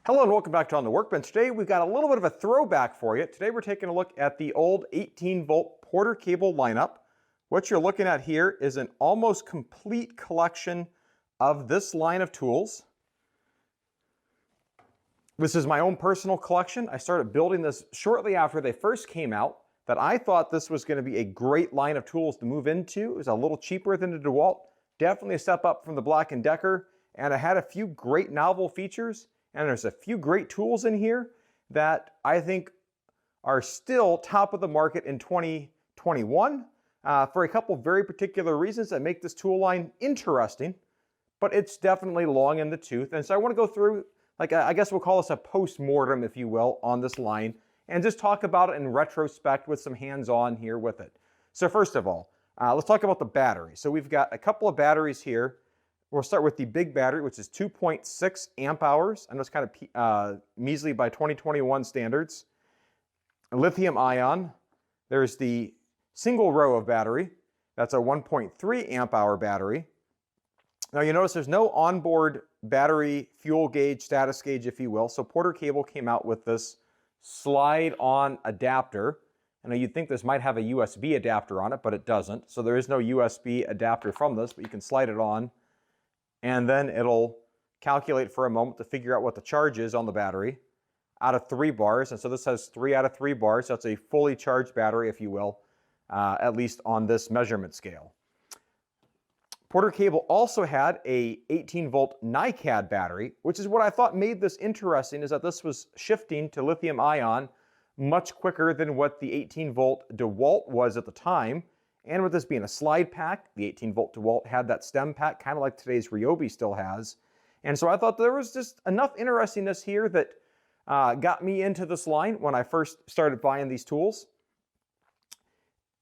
Hello and welcome back to On the Workbench. Today we've got a little bit of a throwback for you. Today we're taking a look at the old 18-volt Porter cable lineup. What you're looking at here is an almost complete collection of this line of tools. This is my own personal collection. I started building this shortly after they first came out, that I thought this was going to be a great line of tools to move into. It was a little cheaper than the DeWalt, definitely a step up from the Black & Decker, and it had a few great novel features. And there's a few great tools in here that I think are still top of the market in 2021 for a couple very particular reasons that make this tool line interesting, but it's definitely long in the tooth. And so I want to go through, I guess we'll call this a post-mortem, if you will, on this line, and just talk about it in retrospect with some hands-on here with it. So first of all, let's talk about the battery. So we've got a couple of batteries here. We'll start with the big battery, which is 2.6 amp hours. I know it's kind of measly by 2021 standards. Lithium ion. There's the single row of battery. That's a 1.3 amp hour battery. Now you notice there's no onboard battery fuel gauge, status gauge, if you will. So Porter Cable came out with this slide-on adapter. I know you'd think this might have a USB adapter on it, but it doesn't. So there is no USB adapter from this, but you can slide it on, and then it'll calculate for a moment to figure out what the charge is on the battery out of 3 bars. And so this has 3 out of 3 bars. That's a fully charged battery, if you will, at least on this measurement scale. Porter Cable also had a 18-volt Nicad battery, which is what I thought made this interesting, is that this was shifting to lithium ion much quicker than what the 18-volt DeWalt was at the time. And with this being a slide pack, the 18-volt DeWalt had that stem pack, kind of like today's Ryobi still has. And so I thought there was just enough interestingness here that got me into this line when I first started buying these tools.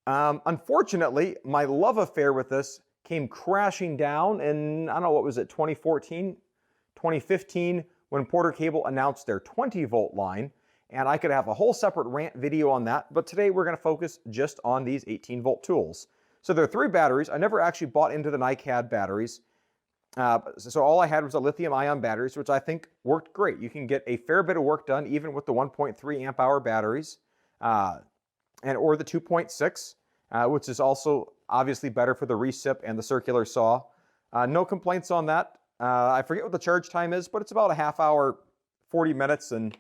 Unfortunately, my love affair with this came crashing down in, I don't know, what was it, 2014, 2015, when Porter Cable announced their 20-volt line. And I could have a whole separate rant video on that, but today we're going to focus just on these 18-volt tools. So there are 3 batteries. I never actually bought into the Nicad batteries. So all I had was the lithium-ion batteries, which I think worked great. You can get a fair bit of work done even with the 1.3 amp hour batteries or the 2.6, which is also obviously better for the recip and the circular saw. No complaints on that. I forget what the charge time is, but it's about a half hour, 40 minutes, and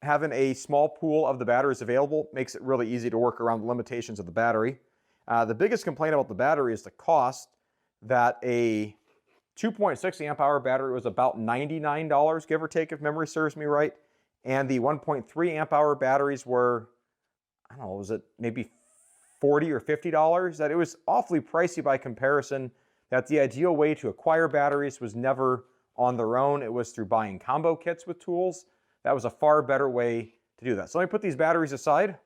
having a small pool of the batteries available makes it really easy to work around the limitations of the battery. The biggest complaint about the battery is the cost, that a 2.6 amp hour battery was about $99, give or take, if memory serves me right. And the 1.3 amp hour batteries were, I don't know, was it maybe $40 or $50? That it was awfully pricey by comparison, that the ideal way to acquire batteries was never on their own. It was through buying combo kits with tools. That was a far better way to do that. So let me put these batteries aside.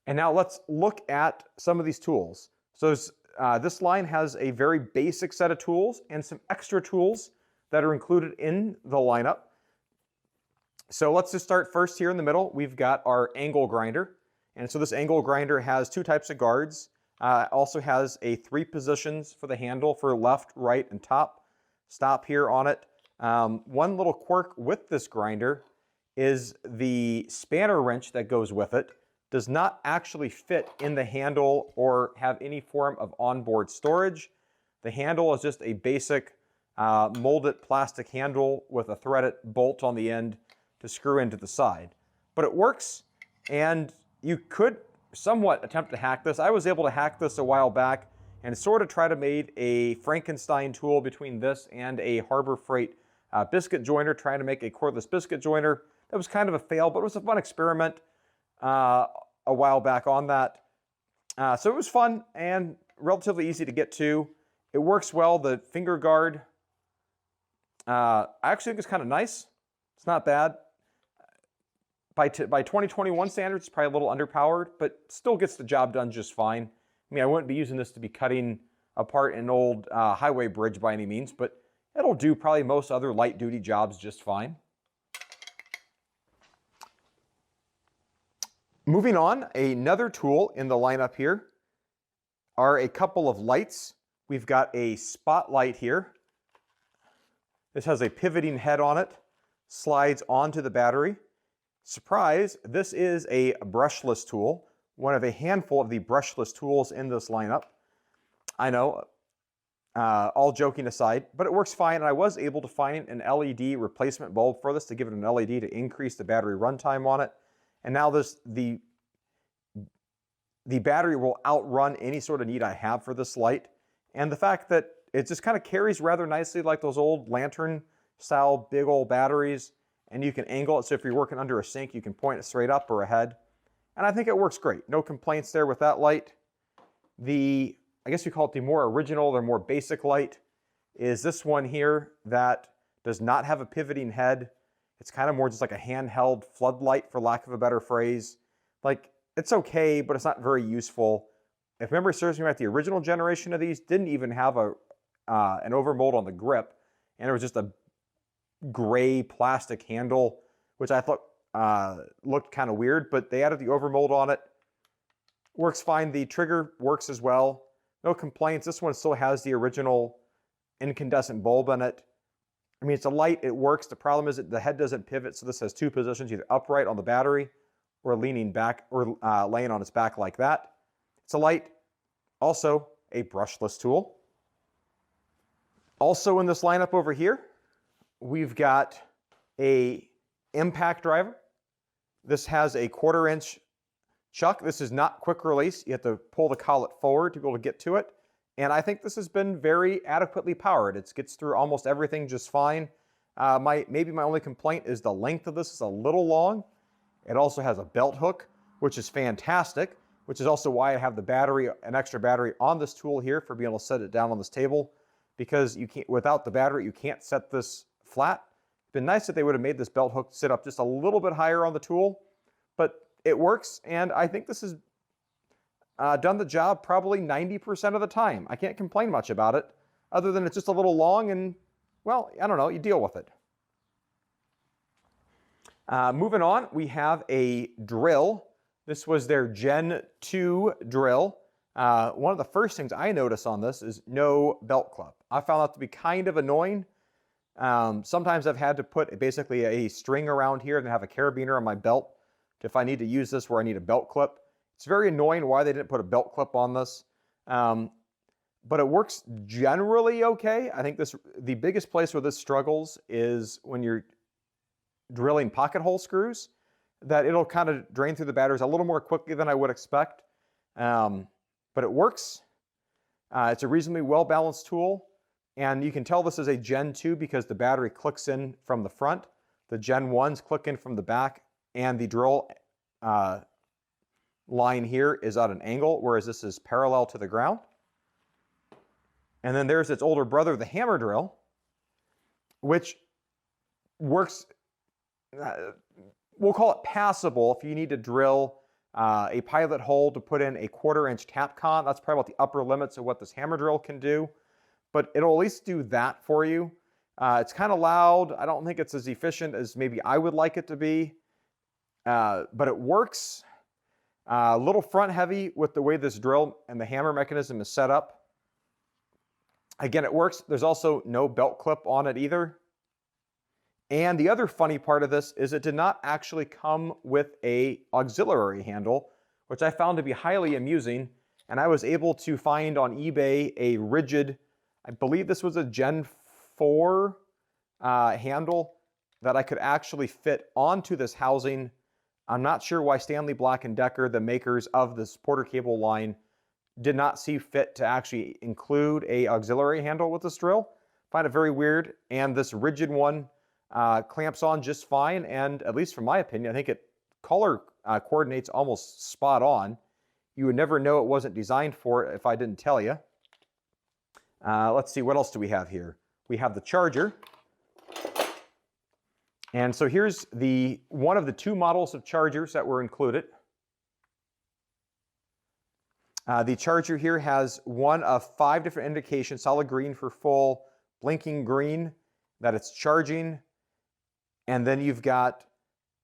And now let's look at some of these tools. So this line has a very basic set of tools and some extra tools that are included in the lineup. So let's just start first here in the middle. We've got our angle grinder. And so this angle grinder has 2 types of guards. Also has 3 positions for the handle for left, right, and top. Stop here on it. One little quirk with this grinder is the spanner wrench that goes with it does not actually fit in the handle or have any form of onboard storage. The handle is just a basic molded plastic handle with a threaded bolt on the end to screw into the side. But it works, and you could somewhat attempt to hack this. I was able to hack this a while back and sort of try to make a Frankenstein tool between this and a Harbor Freight biscuit joiner, trying to make a cordless biscuit joiner. That was kind of a fail, but it was a fun experiment a while back on that. So it was fun and relatively easy to get to. It works well. The finger guard, I actually think it's kind of nice. It's not bad. By 2021 standards, it's probably a little underpowered, but still gets the job done just fine. I mean, I wouldn't be using this to be cutting apart an old highway bridge by any means, but it'll do probably most other light-duty jobs just fine. Moving on, another tool in the lineup here are a couple of lights. We've got a spotlight here. This has a pivoting head on it, slides onto the battery. Surprise, this is a brushless tool, one of a handful of the brushless tools in this lineup. I know, all joking aside, but it works fine, and I was able to find an LED replacement bulb for this to give it an LED to increase the battery runtime on it. And now the battery will outrun any sort of need I have for this light. And the fact that it just kind of carries rather nicely like those old lantern style big old batteries, and you can angle it so if you're working under a sink, you can point it straight up or ahead. And I think it works great. No complaints there with that light. I guess we call it the more original or more basic light is this one here that does not have a pivoting head. It's kind of more just like a handheld floodlight, for lack of a better phrase. Like, it's okay, but it's not very useful. If memory serves me right, the original generation of these didn't even have an overmold on the grip, and it was just a gray plastic handle, which I thought looked kind of weird, but they added the overmold on it. Works fine. The trigger works as well. No complaints. This one still has the original incandescent bulb in it. I mean, it's a light, it works. The problem is that the head doesn't pivot, so this has two positions, either upright on the battery or leaning back or laying on its back like that. It's a light, also a brushless tool. Also in this lineup over here, we've got a impact driver. This has a 1/4 inch chuck. This is not quick release. You have to pull the collet forward to be able to get to it. And I think this has been very adequately powered. It gets through almost everything just fine. Maybe my only complaint is the length of this is a little long. It also has a belt hook, which is fantastic, which is also why I have the battery, an extra battery on this tool here for being able to set it down on this table, because you can't, without the battery, you can't set this flat. It'd been nice if they would have made this belt hook sit up just a little bit higher on the tool, but it works, and I think this has done the job probably 90% of the time. I can't complain much about it, other than it's just a little long and, well, I don't know, you deal with it. Moving on, we have a drill. This was their Gen 2 drill. One of the first things I noticed on this is no belt clip. I found that to be kind of annoying. Sometimes I've had to put basically a string around here and have a carabiner on my belt if I need to use this where I need a belt clip. It's very annoying why they didn't put a belt clip on this. But it works generally okay. I think the biggest place where this struggles is when you're drilling pocket hole screws, that it'll kind of drain through the batteries a little more quickly than I would expect. But it works. It's a reasonably well-balanced tool. And you can tell this is a Gen 2 because the battery clicks in from the front. The Gen 1s click in from the back. And the drill line here is at an angle, whereas this is parallel to the ground. And then there's its older brother, the hammer drill, which works, we'll call it passable if you need to drill a pilot hole to put in a 1/4 inch tap con. That's probably about the upper limits of what this hammer drill can do, but it'll at least do that for you. It's kind of loud. I don't think it's as efficient as maybe I would like it to be, but it works. A little front heavy with the way this drill and the hammer mechanism is set up. Again, it works. There's also no belt clip on it either. And the other funny part of this is it did not actually come with an auxiliary handle, which I found to be highly amusing. And I was able to find on eBay a rigid, I believe this was a Gen 4 handle that I could actually fit onto this housing. I'm not sure why Stanley Black & Decker, the makers of this Porter cable line, did not see fit to actually include a auxiliary handle with this drill. Find it very weird, and this rigid one clamps on just fine, and at least from my opinion, I think it color coordinates almost spot on. You would never know it wasn't designed for it if I didn't tell you. Let's see, what else do we have here? We have the charger. And so here's one of the 2 models of chargers that were included. The charger here has one of 5 different indications: solid green for full, blinking green that it's charging, and then you've got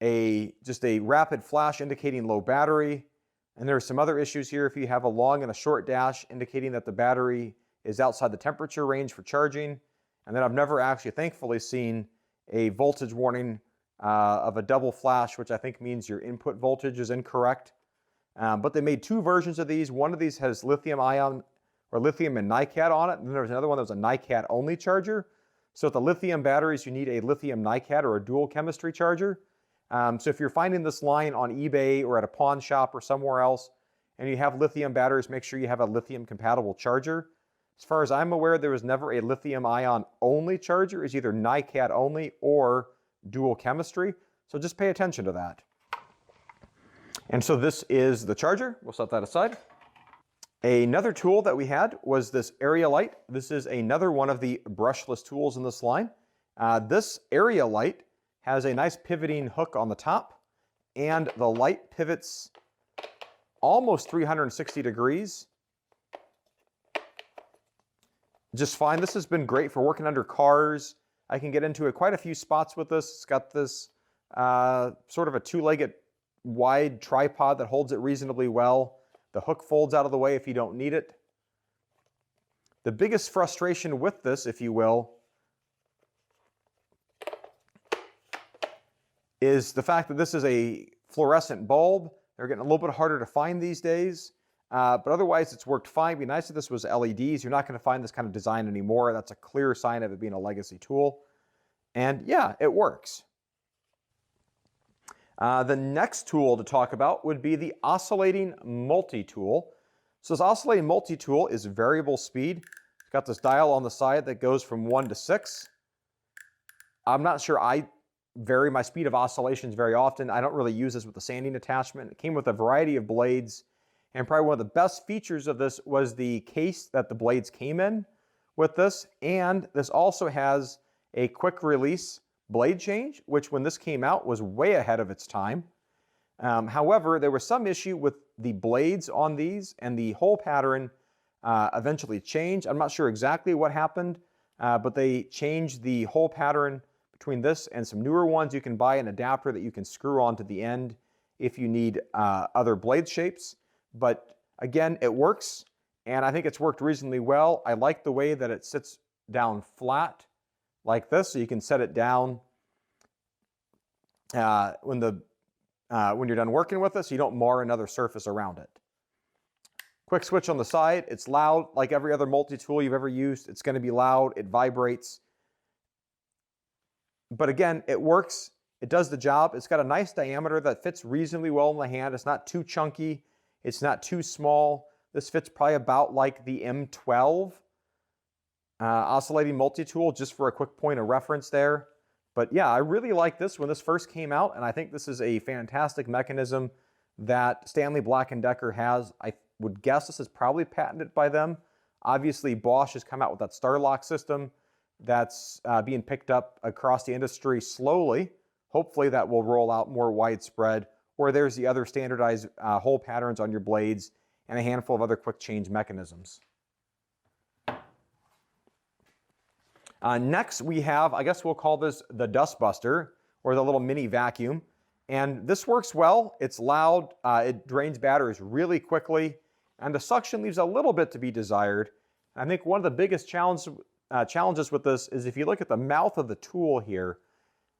just a rapid flash indicating low battery. And there are some other issues here if you have a long and a short dash indicating that the battery is outside the temperature range for charging. And then I've never actually, thankfully, seen a voltage warning of a double flash, which I think means your input voltage is incorrect. But they made 2 versions of these. One of these has lithium ion or lithium and Nicad on it. And then there was another one that was a Nicad only charger. So with the lithium batteries, you need a lithium Nicad or a dual chemistry charger. So if you're finding this line on eBay or at a pawn shop or somewhere else, and you have lithium batteries, make sure you have a lithium compatible charger. As far as I'm aware, there was never a lithium ion only charger. It's either Nicad only or dual chemistry. So just pay attention to that. And so this is the charger. We'll set that aside. Another tool that we had was this area light. This is another one of the brushless tools in this line. This area light has a nice pivoting hook on the top, and the light pivots almost 360 degrees. Just fine. This has been great for working under cars. I can get into quite a few spots with this. It's got this sort of a 2-legged wide tripod that holds it reasonably well. The hook folds out of the way if you don't need it. The biggest frustration with this, if you will, is the fact that this is a fluorescent bulb. They're getting a little bit harder to find these days, but otherwise it's worked fine. It'd be nice if this was LEDs. You're not going to find this kind of design anymore. That's a clear sign of it being a legacy tool. And yeah, it works. The next tool to talk about would be the oscillating multi-tool. So this oscillating multi-tool is variable speed. It's got this dial on the side that goes from 1 to 6. I'm not sure I vary my speed of oscillations very often. I don't really use this with the sanding attachment. It came with a variety of blades, and probably one of the best features of this was the case that the blades came in with this. And this also has a quick release blade change, which when this came out was way ahead of its time. However, there was some issue with the blades on these, and the hole pattern eventually changed. I'm not sure exactly what happened, but they changed the hole pattern between this and some newer ones. You can buy an adapter that you can screw onto the end if you need other blade shapes. But again, it works, and I think it's worked reasonably well. I like the way that it sits down flat like this, so you can set it down when you're done working with it, so you don't mar another surface around it. Quick switch on the side. It's loud, like every other multi-tool you've ever used. It's going to be loud. It vibrates. But again, it works. It does the job. It's got a nice diameter that fits reasonably well in the hand. It's not too chunky. It's not too small. This fits probably about like the M12 oscillating multi-tool, just for a quick point of reference there. But yeah, I really liked this when this first came out, and I think this is a fantastic mechanism that Stanley Black & Decker has. I would guess this is probably patented by them. Obviously, Bosch has come out with that Starlock system that's being picked up across the industry slowly. Hopefully that will roll out more widespread, or there's the other standardized hole patterns on your blades and a handful of other quick change mechanisms. Next we have, I guess we'll call this the Dust Buster, or the little mini vacuum. And this works well. It's loud. It drains batteries really quickly. And the suction leaves a little bit to be desired. I think one of the biggest challenges with this is if you look at the mouth of the tool here,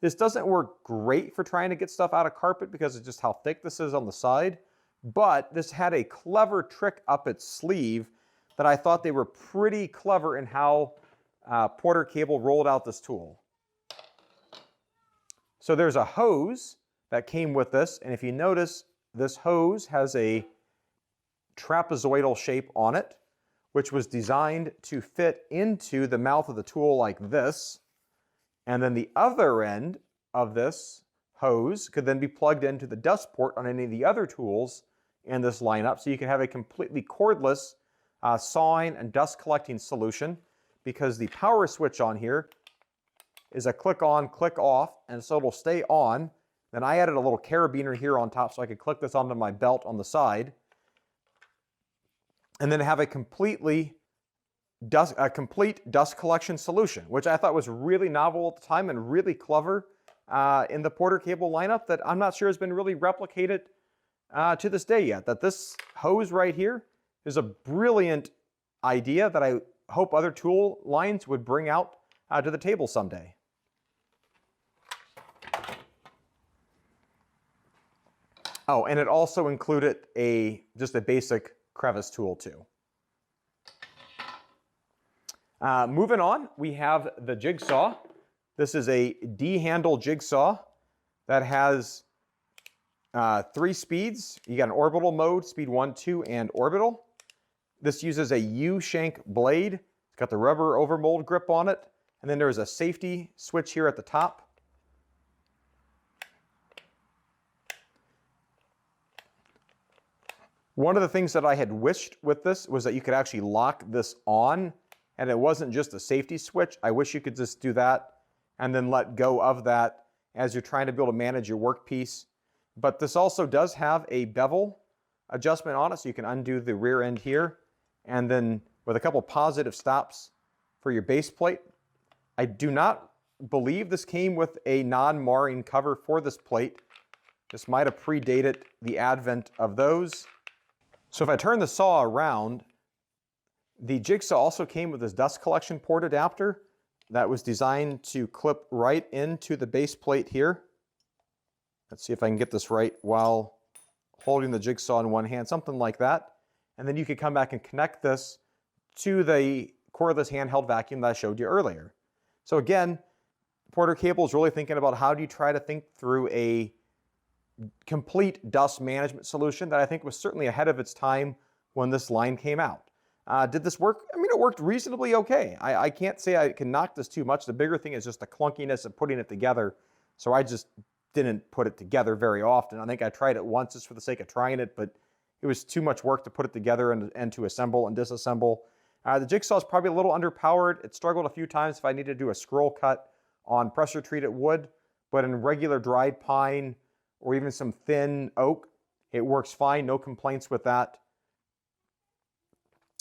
this doesn't work great for trying to get stuff out of carpet because of just how thick this is on the side. But this had a clever trick up its sleeve that I thought they were pretty clever in how Porter Cable rolled out this tool. So there's a hose that came with this, and if you notice, this hose has a trapezoidal shape on it, which was designed to fit into the mouth of the tool like this. And then the other end of this hose could then be plugged into the dust port on any of the other tools in this lineup, so you can have a completely cordless sawing and dust collecting solution, because the power switch on here is a click on, click off, and so it'll stay on. Then I added a little carabiner here on top so I could click this onto my belt on the side, and then have a complete dust collection solution, which I thought was really novel at the time and really clever in the Porter Cable lineup, that I'm not sure has been really replicated to this day yet. That this hose right here is a brilliant idea that I hope other tool lines would bring out to the table someday. Oh, and it also included just a basic crevice tool too. Moving on, we have the Jigsaw. This is a D-handle jigsaw that has 3 speeds. You got an orbital mode, speed 1, 2, and orbital. This uses a U-shank blade. It's got the rubber overmold grip on it. And then there's a safety switch here at the top. One of the things that I had wished with this was that you could actually lock this on, and it wasn't just a safety switch. I wish you could just do that and then let go of that as you're trying to be able to manage your workpiece. But this also does have a bevel adjustment on it, so you can undo the rear end here, and then with a couple positive stops for your base plate. I do not believe this came with a non-marring cover for this plate. This might have predated the advent of those. So if I turn the saw around, the Jigsaw also came with this dust collection port adapter that was designed to clip right into the base plate here. Let's see if I can get this right while holding the Jigsaw in one hand, something like that. And then you could come back and connect this to the cordless handheld vacuum that I showed you earlier. So again, Porter Cable is really thinking about how do you try to think through a complete dust management solution that I think was certainly ahead of its time when this line came out. Did this work? I mean, it worked reasonably okay. I can't say I can knock this too much. The bigger thing is just the clunkiness of putting it together. So I just didn't put it together very often. I think I tried it once just for the sake of trying it, but it was too much work to put it together and to assemble and disassemble. The Jigsaw is probably a little underpowered. It struggled a few times if I needed to do a scroll cut on pressure treated wood, but in regular dried pine or even some thin oak, it works fine. No complaints with that.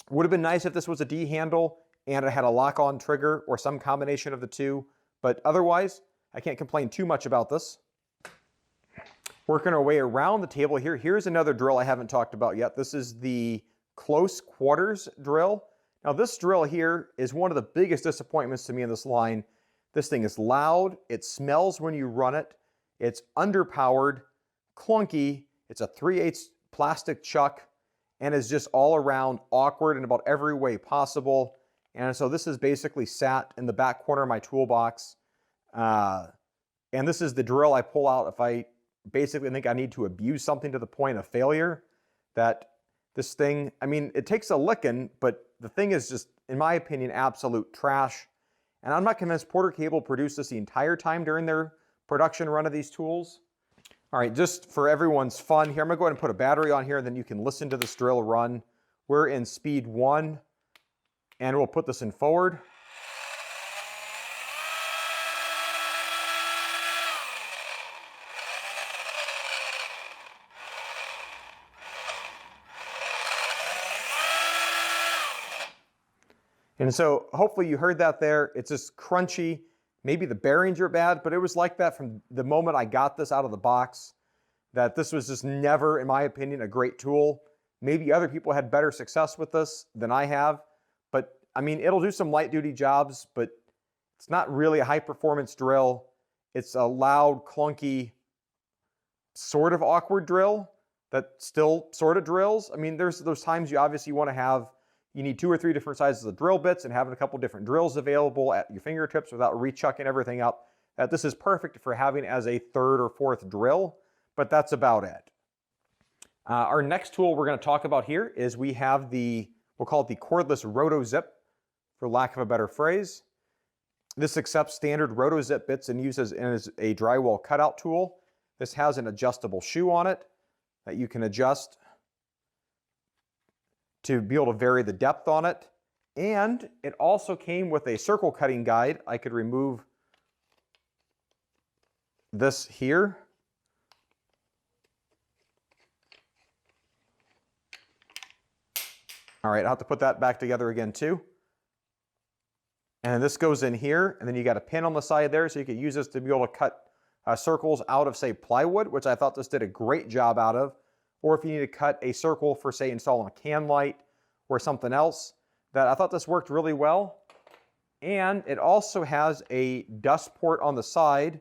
Would have been nice if this was a D handle and it had a lock-on trigger or some combination of the two, but otherwise, I can't complain too much about this. Working our way around the table here, here's another drill I haven't talked about yet. This is the close quarters drill. Now this drill here is one of the biggest disappointments to me in this line. This thing is loud, it smells when you run it, it's underpowered, clunky, it's a 3/8 plastic chuck, and is just all around awkward in about every way possible. And so this is basically sat in the back corner of my toolbox. And this is the drill I pull out if I basically think I need to abuse something to the point of failure. That this thing, I mean, it takes a licking, but the thing is just, in my opinion, absolute trash. And I'm not convinced Porter Cable produced this the entire time during their production run of these tools. All right, just for everyone's fun here, I'm gonna go ahead and put a battery on here and then you can listen to this drill run. We're in speed 1 and we'll put this in forward. And so hopefully you heard that there. It's just crunchy. Maybe the bearings are bad, but it was like that from the moment I got this out of the box, that this was just never, in my opinion, a great tool. Maybe other people had better success with this than I have, but I mean, it'll do some light duty jobs, but it's not really a high performance drill. It's a loud, clunky, sort of awkward drill that still sort of drills. I mean, there's those times you obviously want to have, you need 2 or 3 different sizes of drill bits and having a couple different drills available at your fingertips without rechucking everything up. This is perfect for having as a 3rd or 4th drill, but that's about it. Our next tool we're going to talk about here is we have we'll call it the Cordless Rotozip, for lack of a better phrase. This accepts standard Rotozip bits and uses as a drywall cutout tool. This has an adjustable shoe on it that you can adjust to be able to vary the depth on it. And it also came with a circle cutting guide. I could remove this here. All right, I'll have to put that back together again too. And this goes in here, and then you got a pin on the side there, so you could use this to be able to cut circles out of, say, plywood, which I thought this did a great job out of. Or if you need to cut a circle for, say, installing a can light or something else, that I thought this worked really well. And it also has a dust port on the side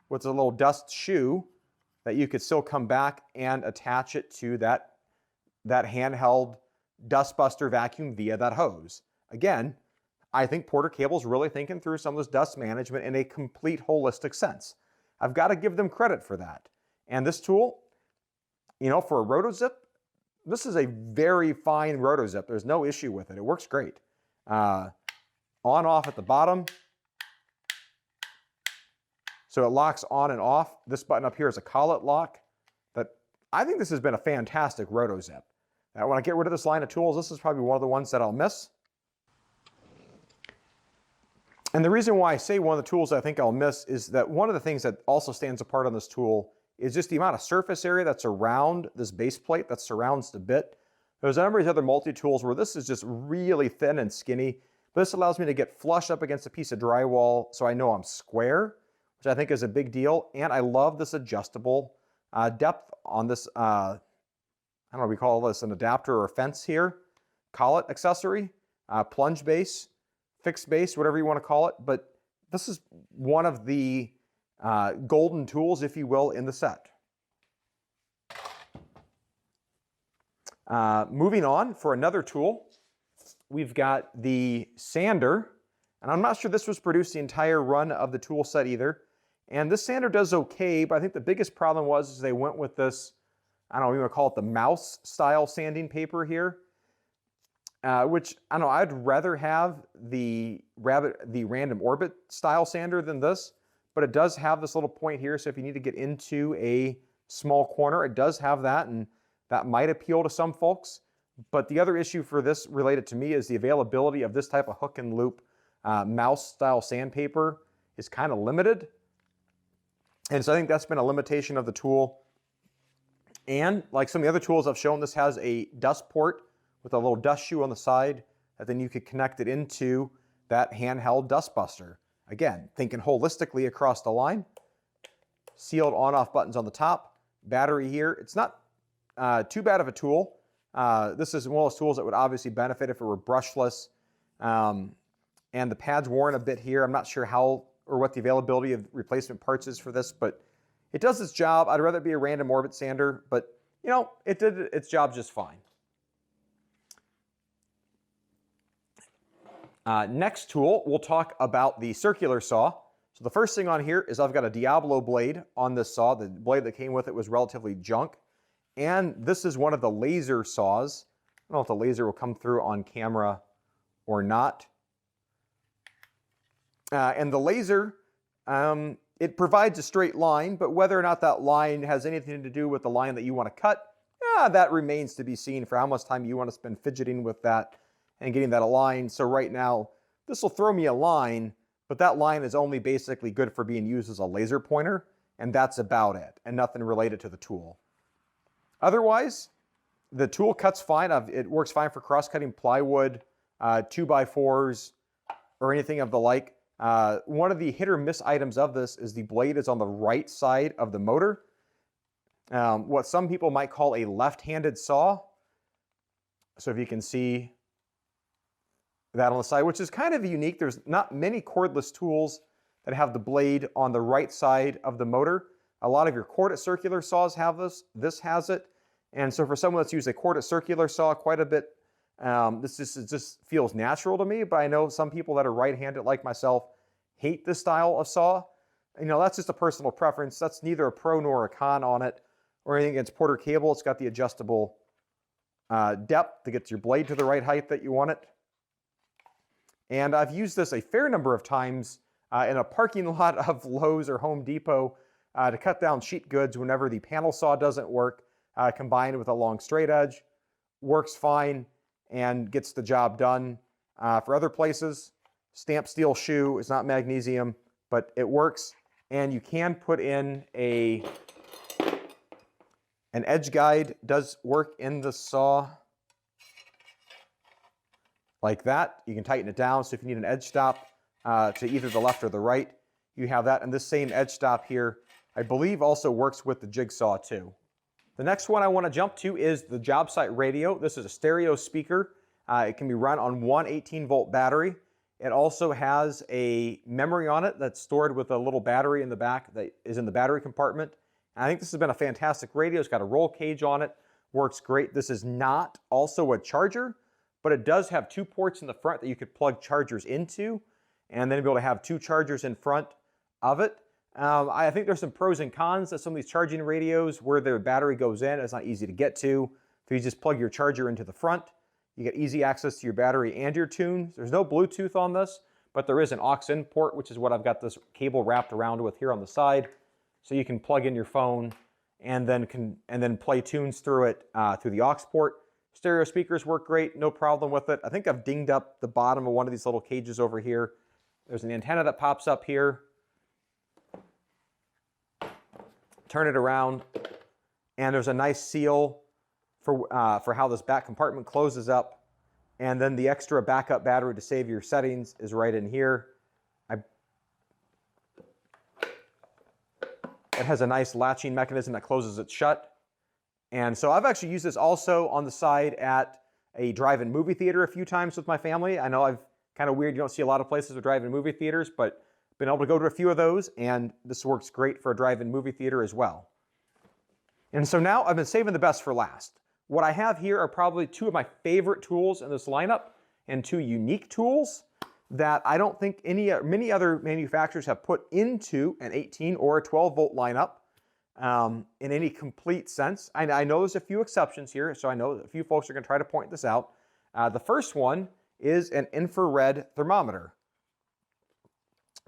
with a little dust shoe that you could still come back and attach it to that handheld dustbuster vacuum via that hose. Again, I think Porter Cable's really thinking through some of this dust management in a complete holistic sense. I've got to give them credit for that. And this tool, you know, for a Rotozip, this is a very fine Rotozip. There's no issue with it. It works great. On, off at the bottom. So it locks on and off. This button up here is a collet lock. But I think this has been a fantastic Rotozip. Now, when I get rid of this line of tools, this is probably one of the ones that I'll miss. And the reason why I say one of the tools I think I'll miss is that one of the things that also stands apart on this tool is just the amount of surface area that's around this base plate that surrounds the bit. There's a number of other multi-tools where this is just really thin and skinny, but this allows me to get flush up against a piece of drywall so I know I'm square, which I think is a big deal. And I love this adjustable depth on this, I don't know, we call this an adapter or a fence here, collet accessory, plunge base, fixed base, whatever you want to call it. But this is one of the golden tools, if you will, in the set. Moving on for another tool, we've got the sander. And I'm not sure this was produced the entire run of the tool set either. And this sander does okay, but I think the biggest problem was they went with this, I don't know, we want to call it the mouse style sanding paper here. Which, I don't know, I'd rather have the random orbit style sander than this, but it does have this little point here, so if you need to get into a small corner, it does have that, and that might appeal to some folks. But the other issue for this related to me is the availability of this type of hook and loop mouse style sandpaper is kind of limited. And so I think that's been a limitation of the tool. And like some of the other tools I've shown, this has a dust port with a little dust shoe on the side, and then you could connect it into that handheld dustbuster. Again, thinking holistically across the line. Sealed on-off buttons on the top. Battery here. It's not too bad of a tool. This is one of those tools that would obviously benefit if it were brushless. And the pad's worn a bit here. I'm not sure how or what the availability of replacement parts is for this, but it does its job. I'd rather it be a random orbit sander, but you know, it did its job just fine. Next tool, we'll talk about the circular saw. So the first thing on here is I've got a Diablo blade on this saw. The blade that came with it was relatively junk. And this is one of the laser saws. I don't know if the laser will come through on camera or not. And the laser, it provides a straight line, but whether or not that line has anything to do with the line that you want to cut, that remains to be seen for how much time you want to spend fidgeting with that and getting that aligned. So right now, this will throw me a line, but that line is only basically good for being used as a laser pointer, and that's about it, and nothing related to the tool. Otherwise, the tool cuts fine. It works fine for cross-cutting plywood, 2x4s, or anything of the like. One of the hit or miss items of this is the blade is on the right side of the motor. What some people might call a left-handed saw. So if you can see that on the side, which is kind of unique. There's not many cordless tools that have the blade on the right side of the motor. A lot of your corded circular saws have this. This has it. And so for someone that's used a corded circular saw quite a bit, this just feels natural to me. But I know some people that are right-handed like myself hate this style of saw. You know, that's just a personal preference. That's neither a pro nor a con on it or anything against Porter Cable. It's got the adjustable depth to get your blade to the right height that you want it. And I've used this a fair number of times in a parking lot of Lowe's or Home Depot to cut down sheet goods whenever the panel saw doesn't work, combined with a long straight edge. Works fine and gets the job done. For other places, stamped steel shoe is not magnesium, but it works. And you can put in an edge guide. Does work in the saw. Like that. You can tighten it down, so if you need an edge stop to either the left or the right, you have that. And this same edge stop here, I believe also works with the Jigsaw too. The next one I want to jump to is the Jobsite Radio. This is a stereo speaker. It can be run on one 18-volt battery. It also has a memory on it that's stored with a little battery in the back that is in the battery compartment. And I think this has been a fantastic radio. It's got a roll cage on it, works great. This is not also a charger, but it does have 2 ports in the front that you could plug chargers into, and then be able to have 2 chargers in front of it. I think there's some pros and cons to some of these charging radios where the battery goes in. It's not easy to get to. If you just plug your charger into the front, you get easy access to your battery and your tunes. There's no Bluetooth on this, but there is an aux-in port, which is what I've got this cable wrapped around with here on the side. So you can plug in your phone and then play tunes through it through the aux port. Stereo speakers work great, no problem with it. I think I've dinged up the bottom of one of these little cages over here. There's an antenna that pops up here. Turn it around, and there's a nice seal for how this back compartment closes up. And then the extra backup battery to save your settings is right in here. It has a nice latching mechanism that closes it shut. And so I've actually used this also on the side at a drive-in movie theater a few times with my family. I know I've kind of weird, you don't see a lot of places with drive-in movie theaters, but been able to go to a few of those, and this works great for a drive-in movie theater as well. And so now I've been saving the best for last. What I have here are probably 2 of my favorite tools in this lineup, and 2 unique tools that I don't think many other manufacturers have put into an 18 or a 12 volt lineup in any complete sense. I know there's a few exceptions here, so I know a few folks are going to try to point this out. The first one is an infrared thermometer.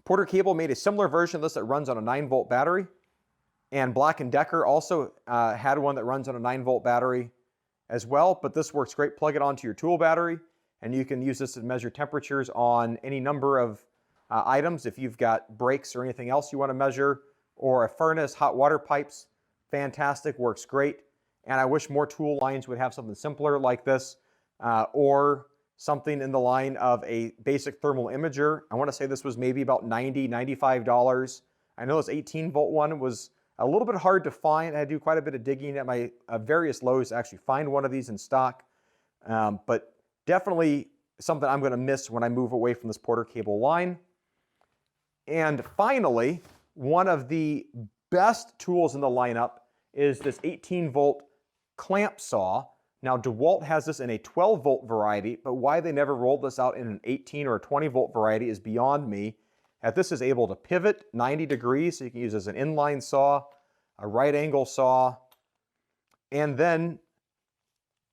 Porter Cable made a similar version of this that runs on a 9 volt battery, and Black & Decker also had one that runs on a 9 volt battery as well, but this works great. Plug it onto your tool battery, and you can use this to measure temperatures on any number of items. If you've got brakes or anything else you want to measure, or a furnace, hot water pipes, fantastic, works great. And I wish more tool lines would have something simpler like this, or something in the line of a basic thermal imager. I want to say this was maybe about $90, $95. I know this 18 volt one was a little bit hard to find. I had to do quite a bit of digging at my various Lowe's to actually find one of these in stock. But definitely something I'm going to miss when I move away from this Porter Cable line. And finally, one of the best tools in the lineup is this 18 volt clamp saw. Now, DeWalt has this in a 12 volt variety, but why they never rolled this out in an 18 or a 20 volt variety is beyond me. That this is able to pivot 90 degrees, so you can use it as an inline saw, a right angle saw, and then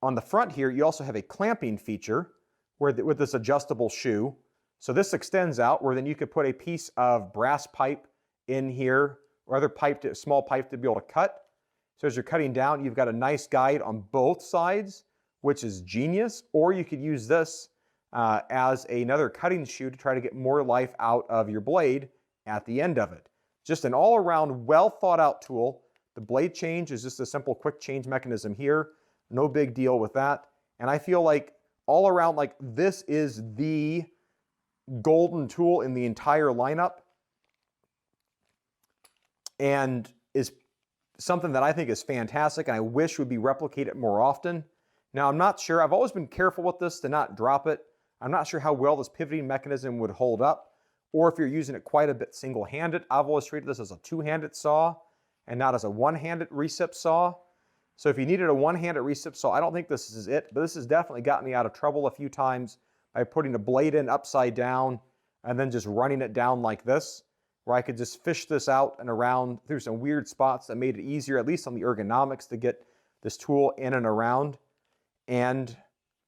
on the front here, you also have a clamping feature with this adjustable shoe. So this extends out where then you could put a piece of brass pipe in here or other pipe, small pipe to be able to cut. So as you're cutting down, you've got a nice guide on both sides, which is genius. Or you could use this as another cutting shoe to try to get more life out of your blade at the end of it. Just an all-around, well thought out tool. The blade change is just a simple quick change mechanism here. No big deal with that. And I feel like all around, like this is the golden tool in the entire lineup, and is something that I think is fantastic and I wish would be replicated more often. Now, I'm not sure. I've always been careful with this to not drop it. I'm not sure how well this pivoting mechanism would hold up, or if you're using it quite a bit single-handed. I've always treated this as a two-handed saw and not as a one-handed recip saw. So if you needed a one-handed recip saw, I don't think this is it, but this has definitely gotten me out of trouble a few times by putting a blade in upside down and then just running it down like this, where I could just fish this out and around through some weird spots that made it easier, at least on the ergonomics, to get this tool in and around. And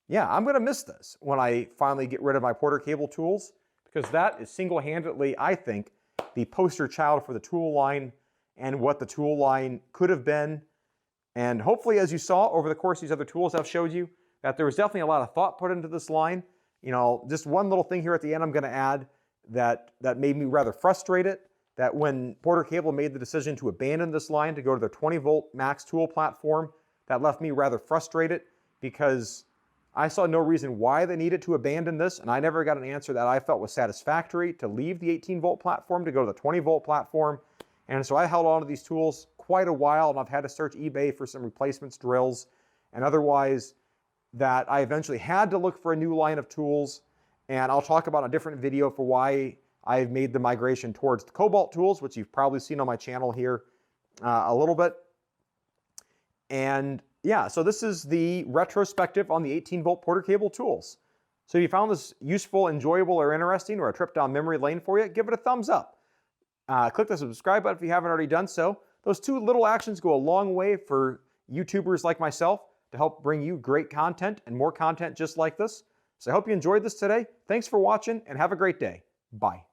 yeah, I'm going to miss this when I finally get rid of my Porter Cable tools, because that is single-handedly, I think, the poster child for the tool line and what the tool line could have been. And hopefully, as you saw over the course of these other tools I've showed you, that there was definitely a lot of thought put into this line. You know, just one little thing here at the end I'm going to add that made me rather frustrated, that when Porter Cable made the decision to abandon this line to go to their 20 volt max tool platform, that left me rather frustrated because I saw no reason why they needed to abandon this, and I never got an answer that I felt was satisfactory to leave the 18 volt platform to go to the 20 volt platform. And so I held on to these tools quite a while, and I've had to search eBay for some replacements, drills, and otherwise that I eventually had to look for a new line of tools. And I'll talk about a different video for why I've made the migration towards the Cobalt tools, which you've probably seen on my channel here a little bit. And yeah, so this is the retrospective on the 18-volt Porter cable tools. So if you found this useful, enjoyable, or interesting, or a trip down memory lane for you, give it a thumbs up. Click the subscribe button if you haven't already done so. Those two little actions go a long way for YouTubers like myself to help bring you great content and more content just like this. So I hope you enjoyed this today. Thanks for watching and have a great day. Bye.